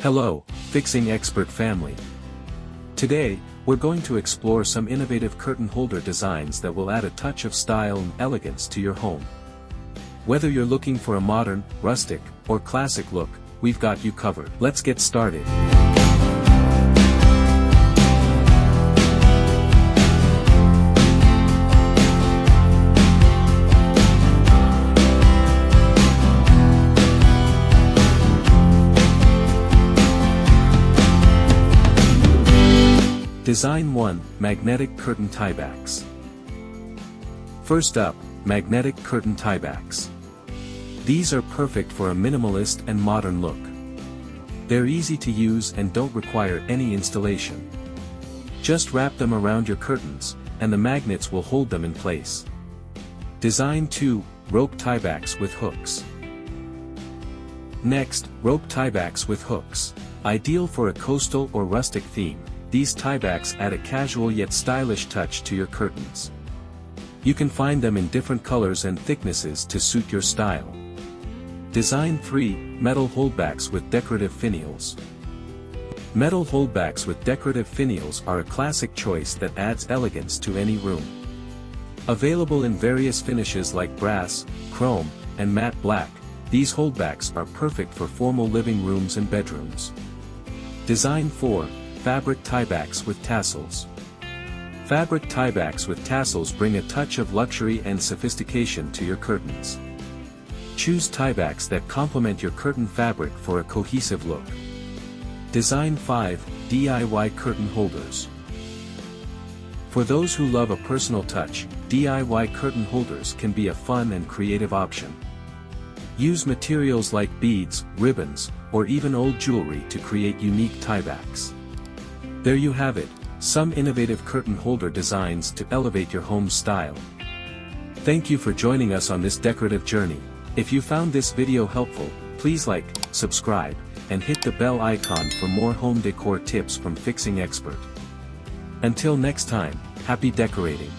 Hello, Fixing Expert family. Today, we're going to explore some innovative curtain holder designs that will add a touch of style and elegance to your home. Whether you're looking for a modern, rustic, or classic look, we've got you covered. Let's get started. Design 1, Magnetic Curtain Tiebacks. First up, magnetic curtain tiebacks. These are perfect for a minimalist and modern look. They're easy to use and don't require any installation. Just wrap them around your curtains, and the magnets will hold them in place. Design 2, rope tiebacks with hooks. Next, rope tiebacks with hooks. Ideal for a coastal or rustic theme, these tiebacks add a casual yet stylish touch to your curtains. You can find them in different colors and thicknesses to suit your style. Design 3, metal holdbacks with decorative finials. Metal holdbacks with decorative finials are a classic choice that adds elegance to any room. Available in various finishes like brass, chrome, and matte black, these holdbacks are perfect for formal living rooms and bedrooms. Design 4, fabric tiebacks with tassels. Fabric tiebacks with tassels bring a touch of luxury and sophistication to your curtains. Choose tiebacks that complement your curtain fabric for a cohesive look. Design 5, DIY curtain holders. For those who love a personal touch, DIY curtain holders can be a fun and creative option. Use materials like beads, ribbons, or even old jewelry to create unique tiebacks. There you have it, some innovative curtain holder designs to elevate your home's style. Thank you for joining us on this decorative journey. If you found this video helpful, please like, subscribe, and hit the bell icon for more home decor tips from Fixing Expert. Until next time, happy decorating.